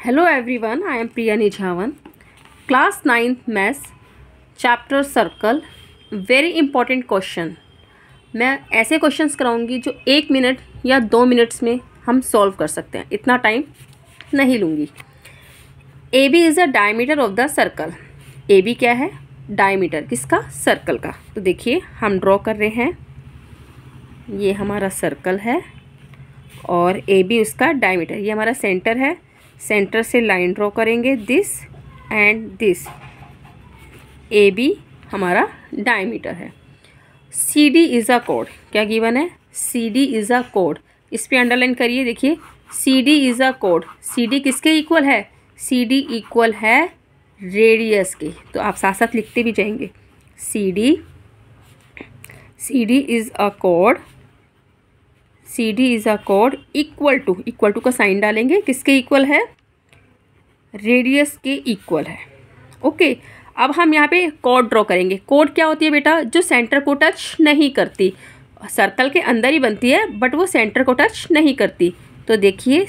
Hello everyone, I am Priya Nijhawan. Class 9th Maths, Chapter Circle. Very important question. मैं ऐसे questions कराऊंगी जो 1 minute या 2 minutes में हम सॉल्व कर सकते हैं, इतना टाइम नहीं लूँगी. AB is the diameter of the circle. AB क्या है? डायमीटर किसका? सर्कल का. तो देखिए हम ड्रॉ कर रहे हैं, ये हमारा सर्कल है और AB उसका डायमीटर. ये हमारा सेंटर है, सेंटर से लाइन ड्रॉ करेंगे, दिस एंड दिस. AB हमारा डायमीटर है. CD इज़ अ कोड. क्या गिवन है? CD इज़ अ कोड. इस पर अंडरलाइन करिए. देखिए CD इज़ अ कोड. CD किसके इक्वल है? CD इक्वल है रेडियस के. तो आप साथ साथ लिखते भी जाएंगे. CD इज़ अ कोड. CD इज़ अ कोड इक्वल टू का साइन डालेंगे. किसके इक्वल है? रेडियस के इक्वल है. ओके. अब हम यहाँ पे कोड ड्रॉ करेंगे. कोड क्या होती है बेटा? जो सेंटर को टच नहीं करती. सर्कल के अंदर ही बनती है बट वो सेंटर को टच नहीं करती. तो देखिए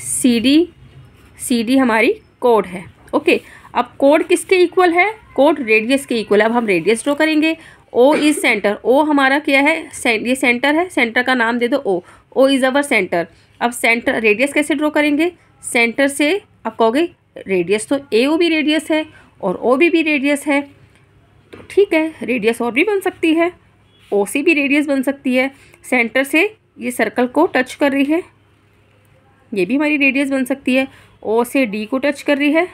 CD हमारी कोड है. ओके. अब कोड किसके इक्वल है? कोड रेडियस के इक्वल है. अब हम रेडियस ड्रॉ करेंगे. O is centre. O हमारा क्या है? ये सेंटर है. सेंटर का नाम दे दो O. O is our centre. अब सेंटर रेडियस कैसे ड्रॉ करेंगे? सेंटर से आप कहोगे रेडियस तो AO भी रेडियस है और OB भी रेडियस है. तो ठीक है, रेडियस और भी बन सकती है. OC भी रेडियस बन सकती है. सेंटर से ये सर्कल को टच कर रही है, ये भी हमारी रेडियस बन सकती है. O से D को टच कर रही है,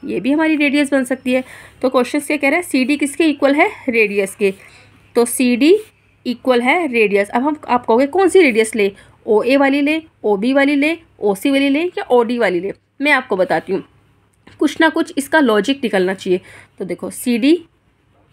ये भी हमारी रेडियस बन सकती है. तो क्वेश्चन से कह रहा है CD किसके इक्वल है? रेडियस के. तो CD इक्वल है रेडियस. अब हम आप कहोगे कौन सी रेडियस ले? OA वाली ले, OB वाली ले, OC वाली ले या OD वाली ले? मैं आपको बताती हूँ. कुछ ना कुछ इसका लॉजिक निकलना चाहिए. तो देखो CD,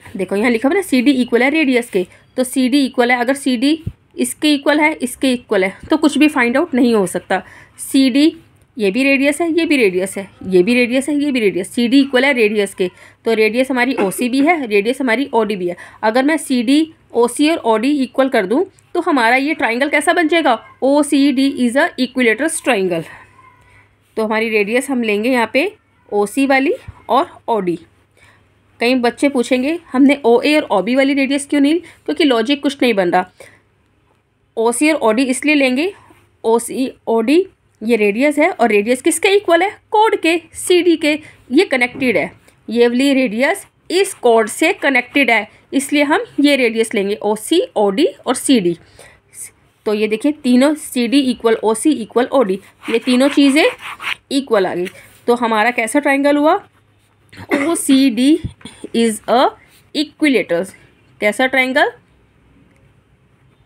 देखो यहाँ लिखा हुआ है ना CD इक्वल है रेडियस के. तो CD इक्वल है, अगर CD इसके इक्वल है, इसके इक्वल है, तो कुछ भी फाइंड आउट नहीं हो सकता. CD ये भी रेडियस है, ये भी रेडियस है, ये भी रेडियस है, ये भी रेडियस. CD इक्वल है रेडियस के. तो रेडियस हमारी OC भी है, रेडियस हमारी OD भी है. अगर मैं CD OC और OD इक्वल कर दूं तो हमारा ये ट्राइंगल कैसा बन जाएगा? OCD is a equilateral triangle. तो हमारी रेडियस हम लेंगे यहाँ पे OC वाली और OD. कई बच्चे पूछेंगे हमने OA और OB वाली रेडियस क्यों नहीं? क्योंकि लॉजिक कुछ नहीं बन रहा. OC और OD इसलिए लेंगे, OC OD ये रेडियस है और रेडियस किसके इक्वल है? कोड के, CD के. ये कनेक्टेड है, ये वाली रेडियस इस कोड से कनेक्टेड है, इसलिए हम ये रेडियस लेंगे OC OD और CD. तो ये देखिए तीनों CD equal OC equal OD, ये तीनों चीज़ें इक्वल आ गई. तो हमारा कैसा ट्राइंगल हुआ? OCD is a equilateral. कैसा triangle?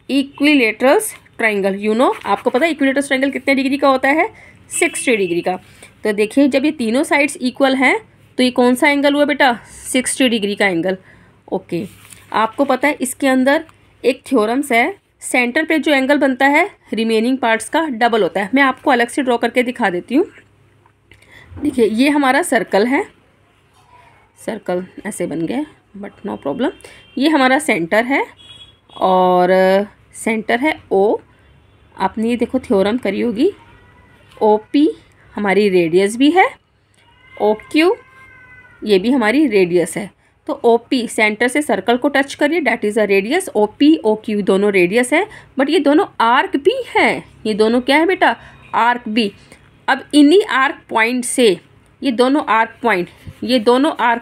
Equilateral triangle. You know, आपको पता है इक्विलेटरस ट्राइंगल कितने डिग्री का होता है? 60 डिग्री का. तो देखिए जब ये तीनों साइड्स इक्वल हैं तो ये कौन सा एंगल हुआ बेटा? 60 डिग्री का एंगल. ओके. आपको पता है इसके अंदर एक थ्योरम्स है, सेंटर पे जो एंगल बनता है रिमेनिंग पार्ट्स का डबल होता है. मैं आपको अलग से ड्रॉ करके दिखा देती हूँ. देखिए ये हमारा सर्कल है, सर्कल ऐसे बन गया बट नो प्रॉब्लम. ये हमारा सेंटर है और सेंटर है O. आपने ये देखो थ्योरम करी होगी. OP हमारी रेडियस भी है, OQ ये भी हमारी रेडियस है. तो OP सेंटर से सर्कल को टच करिए, that is a radius. OP OQ दोनों रेडियस है बट ये दोनों आर्क भी है. ये दोनों क्या है बेटा? आर्क भी. अब इन्हीं आर्क पॉइंट से ये दोनों आर्क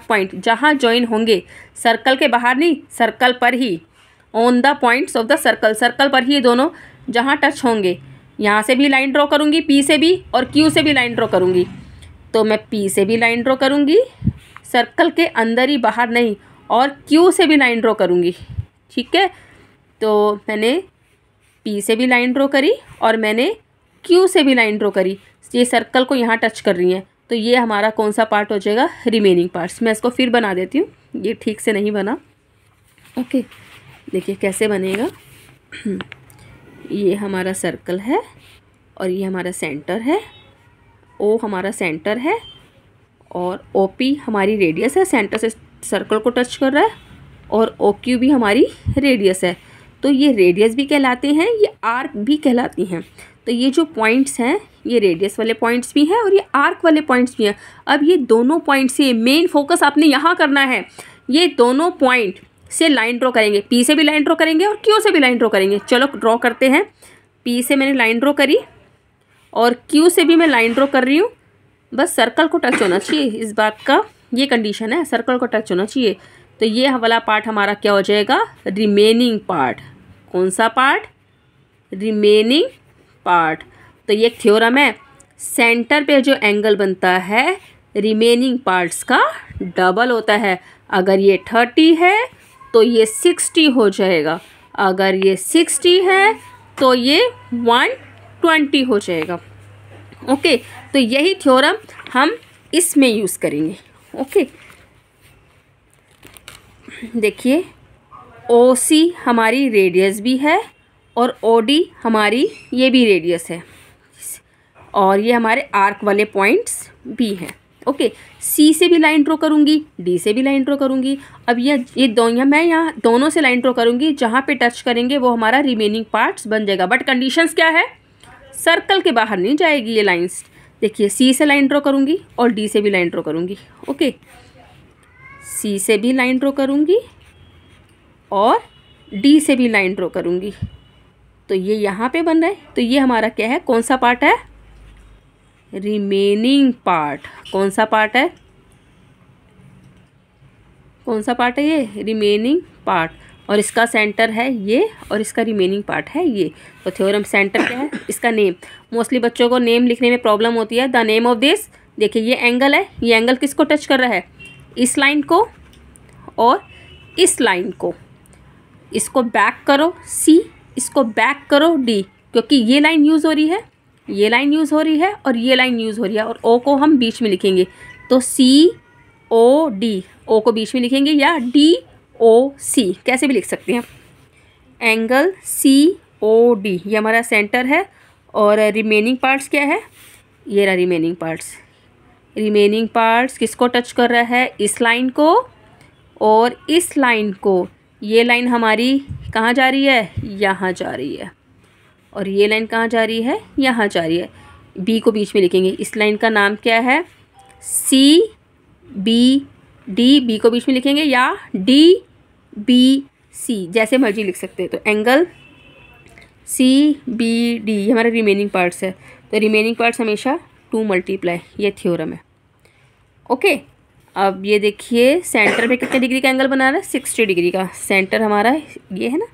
पॉइंट जहाँ ज्वाइन होंगे, सर्कल के बाहर नहीं, सर्कल पर ही, on the points of the circle, circle पर ही ये दोनों जहाँ टच होंगे. यहाँ से भी लाइन ड्रॉ करूँगी P से भी और Q से भी लाइन ड्रॉ करूँगी. तो मैं P से भी लाइन ड्रॉ करूँगी, सर्कल के अंदर ही, बाहर नहीं, और Q से भी लाइन ड्रॉ करूँगी. ठीक है. तो मैंने P से भी लाइन ड्रॉ करी और मैंने Q से भी लाइन ड्रॉ करी. ये सर्कल को यहाँ टच कर रही हैं. तो ये हमारा कौन सा पार्ट हो जाएगा? Remaining parts. मैं इसको फिर बना देती हूँ, ये ठीक से नहीं बना. ओके. देखिए कैसे बनेगा. ये हमारा सर्कल है और ये हमारा सेंटर है. O हमारा सेंटर है और OP हमारी रेडियस है, सेंटर से सर्कल को टच कर रहा है, और OQ भी हमारी रेडियस है. तो ये रेडियस भी कहलाते हैं, ये आर्क भी कहलाती हैं. तो ये जो पॉइंट्स हैं ये रेडियस वाले पॉइंट्स भी हैं और ये आर्क वाले पॉइंट्स भी हैं। अब ये दोनों पॉइंट से मेन फोकस आपने यहाँ करना है, ये दोनों पॉइंट से लाइन ड्रॉ करेंगे, पी से भी लाइन ड्रॉ करेंगे और क्यू से भी लाइन ड्रॉ करेंगे। चलो ड्रॉ करते हैं। पी से मैंने लाइन ड्रॉ करी और क्यू से भी मैं लाइन ड्रॉ कर रही हूँ। बस सर्कल को टच होना चाहिए, इस बात का ये कंडीशन है, सर्कल को टच होना चाहिए। तो ये वाला पार्ट हमारा क्या हो जाएगा, रिमेनिंग पार्ट। कौन सा पार्ट, रिमेनिंग पार्ट। तो ये एक थ्योरम है, सेंटर पे जो एंगल बनता है रिमेनिंग पार्ट्स का डबल होता है। अगर ये 30 है तो ये 60 हो जाएगा, अगर ये 60 है तो ये 120 हो जाएगा। ओके, तो यही थ्योरम हम इसमें यूज़ करेंगे। ओके, देखिए OC हमारी रेडियस भी है और OD हमारी ये भी रेडियस है और ये हमारे आर्क वाले पॉइंट्स भी हैं। ओके, C से भी लाइन ड्रॉ करूँगी, D से भी लाइन ड्रॉ करूँगी। अब ये दोनों मैं यहाँ दोनों से लाइन ड्रॉ करूँगी, जहाँ पे टच करेंगे वो हमारा रिमेनिंग पार्ट्स बन जाएगा। बट कंडीशंस क्या है, सर्कल के बाहर नहीं जाएगी ये लाइंस। देखिए C से लाइन ड्रॉ करूँगी और D से भी लाइन ड्रॉ करूँगी। ओके, C से भी लाइन ड्रॉ करूँगी और D से भी लाइन ड्रॉ करूँगी। तो ये यहाँ पे बन रहा है, तो ये हमारा क्या है, कौन सा पार्ट है, रिमेनिंग पार्ट। कौन सा पार्ट है, कौन सा पार्ट है, ये रिमेनिंग पार्ट। और इसका सेंटर है ये और इसका रिमेनिंग पार्ट है ये। तो थ्योरम सेंटर क्या है, इसका नेम। मोस्टली बच्चों को नेम लिखने में प्रॉब्लम होती है। द नेम ऑफ दिस, देखिए ये एंगल है, ये एंगल किसको टच कर रहा है, इस लाइन को और इस लाइन को। इसको बैक करो C, इसको बैक करो D, क्योंकि ये लाइन यूज़ हो रही है, ये लाइन यूज़ हो रही है और ये लाइन यूज़ हो रही है और O को हम बीच में लिखेंगे। तो COD, O को बीच में लिखेंगे या DOC कैसे भी लिख सकते हैं। एंगल COD ये हमारा सेंटर है और रिमेनिंग पार्ट्स क्या है, ये रहा रिमेनिंग पार्ट्स। रिमेनिंग पार्ट्स किसको टच कर रहा है, इस लाइन को और इस लाइन को। ये लाइन हमारी कहाँ जा रही है, यहाँ जा रही है और ये लाइन कहाँ जा रही है, यहाँ जा रही है। B को बीच में लिखेंगे, इस लाइन का नाम क्या है, CBD। B को बीच में लिखेंगे या DBC जैसे मर्जी लिख सकते हैं। तो एंगल CBD ये हमारा रिमेनिंग पार्ट्स है। तो रिमेनिंग पार्ट्स हमेशा 2 मल्टीप्लाई, ये थ्योरम है। ओके, अब ये देखिए सेंटर पे कितने डिग्री का एंगल बना रहा है, 60 डिग्री का। सेंटर हमारा ये है ना,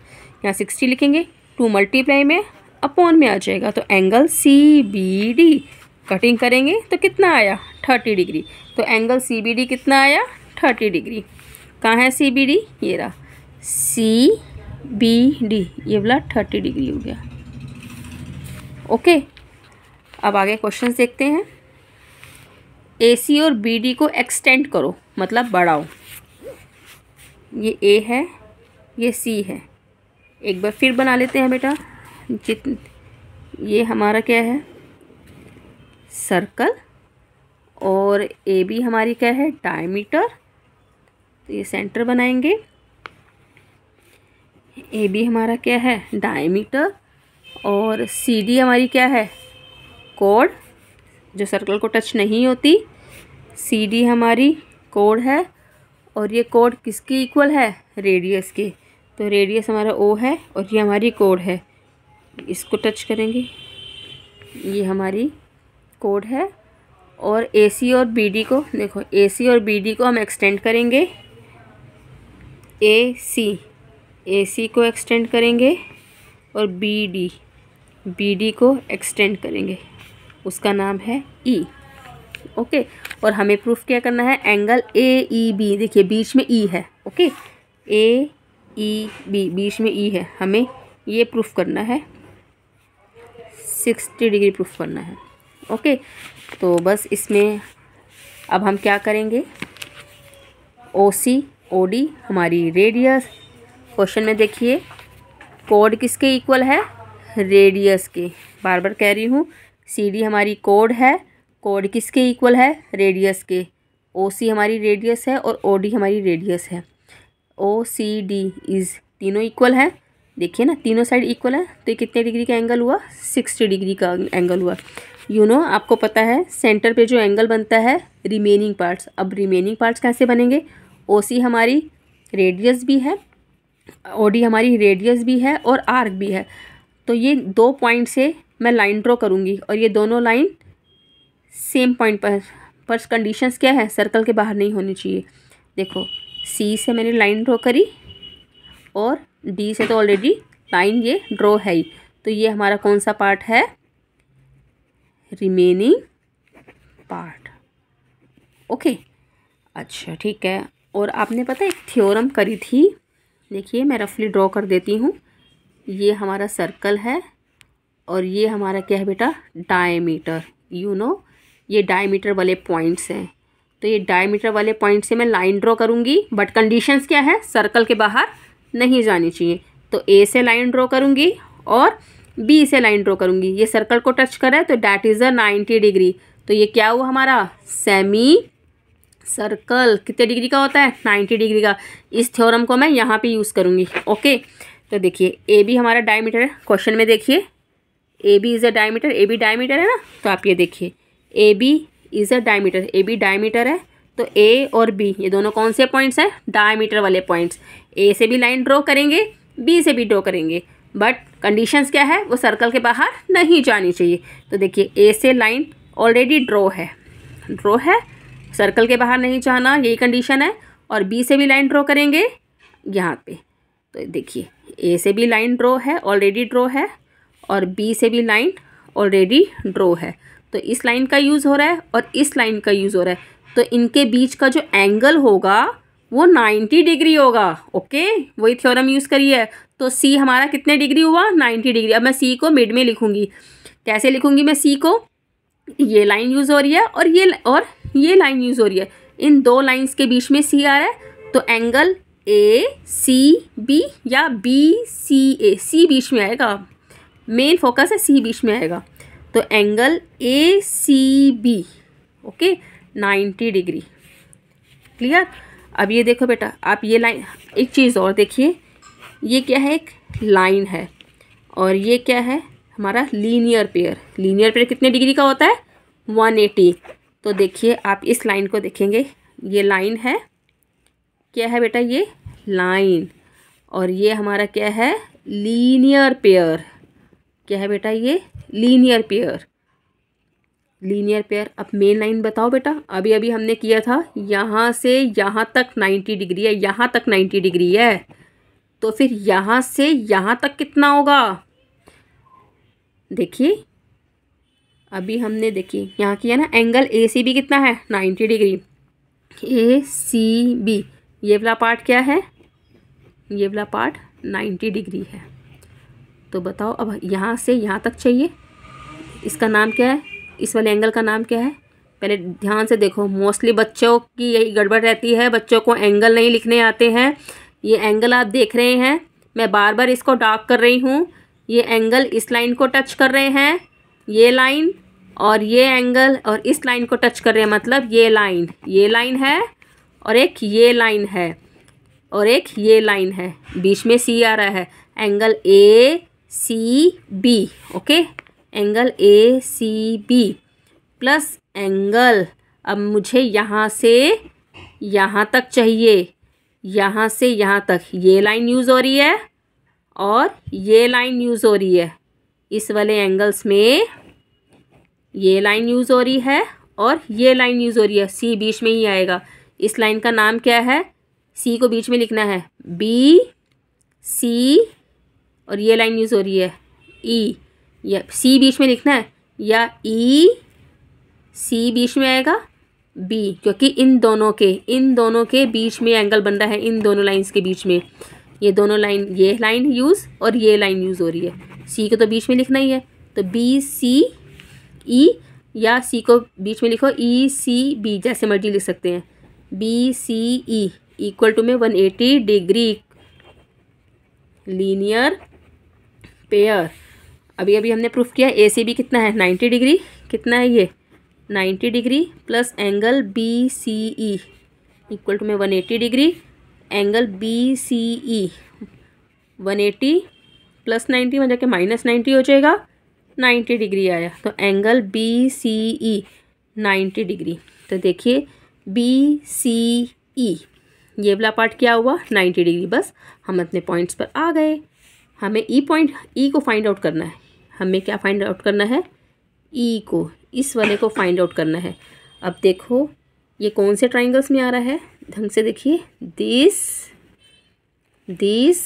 यहाँ 60 लिखेंगे, 2 मल्टीप्लाई में अपॉन में आ जाएगा। तो एंगल CBD कटिंग करेंगे तो कितना आया, 30 डिग्री। तो एंगल CBD कितना आया, 30 डिग्री। कहाँ है CBD, ये रहा CBD, ये वाला 30 डिग्री हो गया। ओके, अब आगे क्वेश्चन देखते हैं। AC और BD को एक्सटेंड करो, मतलब बढ़ाओ। ये A है, ये C है। एक बार फिर बना लेते हैं बेटा। ये हमारा क्या है, सर्कल और AB हमारी क्या है, डायमीटर। तो ये सेंटर बनाएंगे। AB हमारा क्या है, डायमीटर और CD हमारी क्या है, कोड, जो सर्कल को टच नहीं होती। CD हमारी कोड है और ये कोड किसकी इक्वल है, रेडियस के। तो रेडियस हमारा O है और ये हमारी कोड है, इसको टच करेंगे, ये हमारी कोड है। और AC और BD को देखो, AC और BD को हम एक्सटेंड करेंगे। AC को एक्सटेंड करेंगे और BD को एक्सटेंड करेंगे, उसका नाम है E। ओके, और हमें प्रूफ क्या करना है, एंगल AEB, देखिए बीच में E है। ओके, AEB बीच में E है, हमें ये प्रूफ करना है, 60 डिग्री प्रूफ करना है। ओके, तो बस इसमें अब हम क्या करेंगे, OC OD हमारी रेडियस। क्वेश्चन में देखिए कोड किसके इक्वल है, रेडियस के। बार बार कह रही हूँ, CD हमारी कोड है, कोड किसके इक्वल है, रेडियस के। OC हमारी रेडियस है और OD हमारी रेडियस है। OCD इज़ तीनों इक्वल है, देखिए ना तीनों साइड इक्वल है। तो ये कितने डिग्री का एंगल हुआ, 60 डिग्री का एंगल हुआ। आपको पता है सेंटर पे जो एंगल बनता है रिमेनिंग पार्ट्स। अब रिमेनिंग पार्ट्स कैसे बनेंगे? ओसी हमारी रेडियस भी है, ओडी हमारी रेडियस भी है और आर्क भी है। तो ये 2 पॉइंट से मैं लाइन ड्रॉ करूँगी और ये दोनों लाइन सेम पॉइंट पर कंडीशंस क्या है? सर्कल के बाहर नहीं होनी चाहिए। देखो सी से मैंने लाइन ड्रॉ करी और डी से तो ऑलरेडी लाइन ये ड्रॉ है ही। तो ये हमारा कौन सा पार्ट है? Remaining part. ओके, अच्छा ठीक है। और आपने पता एक थ्योरम करी थी, देखिए मैं रफली ड्रॉ कर देती हूँ। ये हमारा सर्कल है और ये हमारा क्या है बेटा? डायमीटर। ये डायमीटर वाले पॉइंट्स हैं। तो ये डायमीटर वाले पॉइंट से मैं लाइन ड्रॉ करूँगी, बट कंडीशंस क्या है? सर्कल के बाहर नहीं जानी चाहिए। तो ए से लाइन ड्रॉ करूँगी और बी से लाइन ड्रॉ करूँगी। ये सर्कल को टच करा है तो डैट इज़ अ 90 डिग्री। तो ये क्या हुआ हमारा? Semi circle. कितने डिग्री का होता है? 90 डिग्री का। इस थ्योरम को मैं यहाँ पे यूज़ करूँगी। ओके, तो देखिए ए बी हमारा डायमीटर है। क्वेश्चन में देखिए A B is a diameter, A B diameter है ना। तो आप ये देखिए A B is a diameter, A B diameter है। तो ए और बी ये दोनों कौन से पॉइंट्स हैं? डायमीटर वाले पॉइंट्स। ए से भी लाइन ड्रॉ करेंगे, बी से भी ड्रॉ करेंगे, बट कंडीशंस क्या है? वो सर्कल के बाहर नहीं जानी चाहिए। तो देखिए ए से लाइन ऑलरेडी ड्रॉ है, सर्कल के बाहर नहीं जाना, यही कंडीशन है। और बी से भी लाइन ड्रॉ करेंगे यहाँ पे। तो देखिए ए से भी लाइन ड्रॉ है, ऑलरेडी ड्रॉ है, और बी से भी लाइन ऑलरेडी ड्रॉ है। तो इस लाइन का यूज़ हो रहा है और इस लाइन का यूज़ हो रहा है। तो इनके बीच का जो एंगल होगा वो 90 डिग्री होगा। ओके, वही थ्योरम यूज़ करी है। तो सी हमारा कितने डिग्री हुआ? 90 डिग्री। अब मैं सी को मिड में लिखूंगी। कैसे लिखूंगी मैं सी को? ये लाइन यूज़ हो रही है और ये लाइन यूज़ हो रही है। इन दो लाइंस के बीच में सी आ रहा है। तो एंगल ए सी बी या बी सी ए, सी बीच में आएगा। मेन फोकस है सी बीच में आएगा। तो angle A C B, okay, 90 degree. Clear? अब ये देखो बेटा, आप ये लाइन, एक चीज़ और देखिए, ये क्या है? एक लाइन है और ये क्या है? हमारा लीनियर पेयर। लीनियर पेयर कितने डिग्री का होता है? 180। तो देखिए आप इस लाइन को देखेंगे, ये लाइन है, क्या है बेटा? ये लाइन। और ये हमारा क्या है? Linear pair. क्या है बेटा? ये लीनियर पेयर। Linear pair. अब मेन लाइन बताओ बेटा। अभी अभी हमने किया था यहाँ से यहाँ तक 90 डिग्री है, यहाँ तक 90 डिग्री है। तो फिर यहाँ से यहाँ तक कितना होगा? देखिए अभी हमने देखिए यहाँ किया ना, एंगल ए सी बी कितना है? 90 डिग्री। ए सी बी ये वाला पार्ट क्या है? ये वाला पार्ट 90 डिग्री है। तो बताओ अब यहाँ से यहाँ तक चाहिए, इसका नाम क्या है? इस वाले एंगल का नाम क्या है? पहले ध्यान से देखो। मोस्टली बच्चों की यही गड़बड़ रहती है, बच्चों को एंगल नहीं लिखने आते हैं। ये एंगल आप देख रहे हैं, मैं बार बार इसको डार्क कर रही हूँ। ये एंगल इस लाइन को टच कर रहे हैं, ये लाइन, और ये एंगल और इस लाइन को टच कर रहे हैं, मतलब ये लाइन है और एक ये लाइन है और एक ये लाइन है, बीच में सी आ रहा है। Angle A C B, okay, angle A C B plus angle, अब मुझे यहाँ से यहाँ तक चाहिए, यहाँ से यहाँ तक ये लाइन यूज़ हो रही है और ये लाइन यूज़ हो रही है। इस वाले एंगल्स में ये लाइन यूज़ हो रही है और ये लाइन यूज़ हो रही है। सी बीच में ही आएगा। इस लाइन का नाम क्या है? सी को बीच में लिखना है, बी सी, और ये लाइन यूज़ हो रही है ई, या सी बीच में लिखना है, या ई सी बीच में आएगा, बी, क्योंकि इन दोनों के बीच में एंगल बन रहा है, इन दोनों लाइंस के बीच में। ये दोनों लाइन, ये लाइन यूज़ और ये लाइन यूज़ हो रही है। सी को तो बीच में लिखना ही है, तो बी सी ई, या सी को बीच में लिखो ई सी बी, जैसे मर्जी लिख सकते हैं। B C E equal to में 180 डिग्री लीनियर पेयर। अभी अभी हमने प्रूफ किया ए सी बी कितना है? 90 डिग्री। कितना है ये? 90 degree plus angle B C E equal to में 180 degree. Angle B C E 180 plus 90 में जाके -90 हो जाएगा, 90 डिग्री आया। तो एंगल बी सी ई 90 डिग्री। तो देखिए बी सी ई ये वाला पार्ट क्या हुआ 90 डिग्री। बस हम अपने पॉइंट्स पर आ गए। हमें ई को फाइंड आउट करना है। हमें क्या फाइंड आउट करना है? ई को, इस वाले को फाइंड आउट करना है। अब देखो ये कौन से ट्राइंगल्स में आ रहा है, ढंग से देखिए। This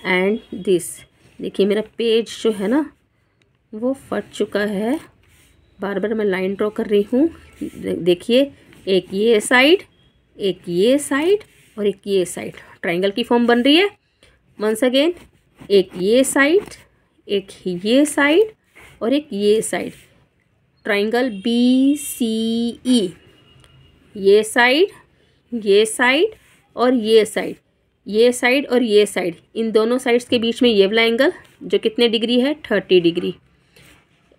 and this. देखिए मेरा पेज जो है ना वो फट चुका है, बार बार मैं लाइन ड्रॉ कर रही हूँ। देखिए एक ये साइड, एक ये साइड और एक ये साइड, ट्राइंगल की फॉर्म बन रही है। वंस अगेन एक ये साइड, एक ये साइड और एक ये साइड, ट्राइंगल बी सी ई। ये साइड, ये साइड और ये साइड, ये साइड और ये साइड, इन दोनों साइड्स के बीच में ये वाला एंगल जो कितने डिग्री है 30 डिग्री।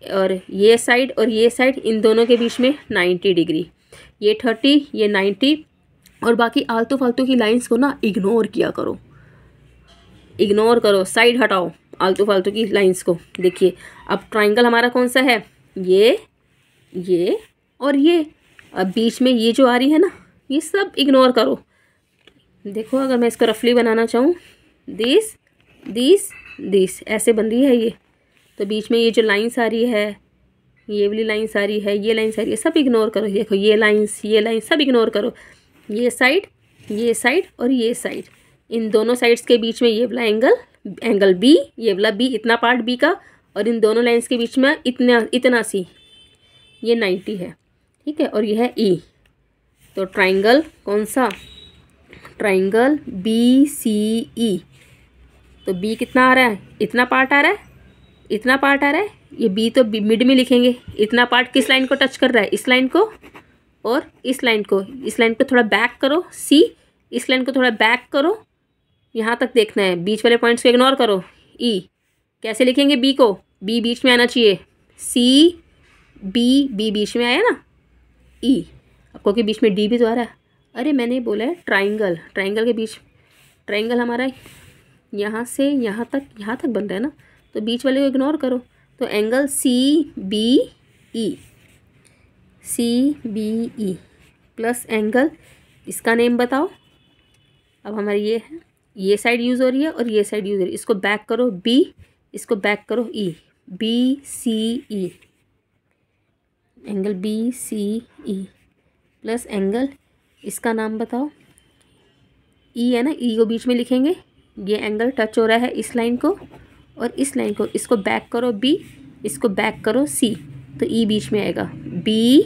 और ये साइड और ये साइड, इन दोनों के बीच में 90 डिग्री। ये 30, ये 90। और बाकी आलतू फालतू की लाइंस को ना इग्नोर किया करो, इग्नोर करो, साइड हटाओ आलतू फालतू की लाइंस को। देखिए अब ट्राइंगल हमारा कौन सा है? ये और ये। अब बीच में ये जो आ रही है ना, ये सब इग्नोर करो। देखो अगर मैं इसको रफली बनाना चाहूँ, दिस ऐसे बन रही है ये। तो बीच में ये जो लाइंस आ रही है, ये वाली लाइंस आ रही है, ये लाइंस आ रही है, सब इग्नोर करो। देखो ये लाइंस सब इग्नोर करो। ये साइड और ये साइड, इन दोनों साइड्स के बीच में ये वाला एंगल बी, ये वाला बी, इतना पार्ट बी का, और इन दोनों लाइंस के बीच में इतना सी, ये 90 है, ठीक है। और ये है ई। तो ट्राइंगल कौन सा? ट्राइंगल बी सी ई। तो बी कितना आ रहा है? इतना पार्ट आ रहा है, इतना पार्ट आ रहा है। ये बी तो मिड में लिखेंगे। इतना पार्ट किस लाइन को टच कर रहा है? इस लाइन को और इस लाइन को। इस लाइन को थोड़ा बैक करो सी, इस लाइन को थोड़ा बैक करो, यहाँ तक देखना है। बीच वाले पॉइंट्स को इग्नोर करो। ई कैसे लिखेंगे? बी को, बी बीच में आना चाहिए। सी बी बीच में आया ना, ई। आपको कि बीच में डी भी तो आ रहा है। अरे मैंने बोला है ट्राइंगल के बीच, ट्राइंगल हमारा यहाँ से यहाँ तक बन रहा है ना, तो बीच वाले को इग्नोर करो। तो angle C B E plus angle, इसका नेम बताओ। अब हमारी ये है, ये साइड यूज़ हो रही है और ये साइड यूज़ हो रही है। इसको बैक करो बी, इसको बैक करो ई, बी सी e, angle B C e plus angle, इसका नाम बताओ। ई है ना, ई को बीच में लिखेंगे। ये एंगल टच हो रहा है इस लाइन को और इस लाइन को। इसको बैक करो बी, इसको बैक करो सी, तो ई बीच में आएगा। बी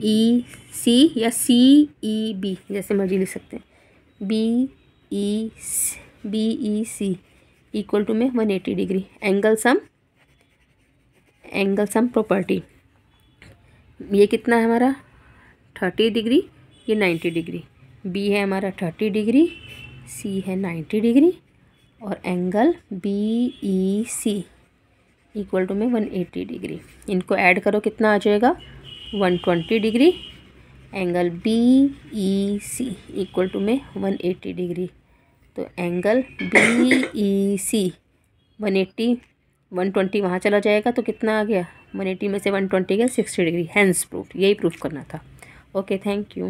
ई सी या सी ई बी, जैसे मर्जी लिख सकते हैं। B E C equal to में 180 डिग्री। एंगल सम प्रॉपर्टी, ये कितना है हमारा 30 डिग्री, ये 90 डिग्री। बी है हमारा 30 डिग्री, सी है 90 डिग्री और angle B E C equal to में 180 डिग्री। इनको ऐड करो, कितना आ जाएगा 120 degree. Angle B E C equal to में 180 डिग्री। तो एंगल बी ई सी 120 वहाँ चला जाएगा, तो कितना आ गया 180 में से 120 गया 60 डिग्री। हैंस प्रूफ, यही प्रूफ करना था। Okay, thank you.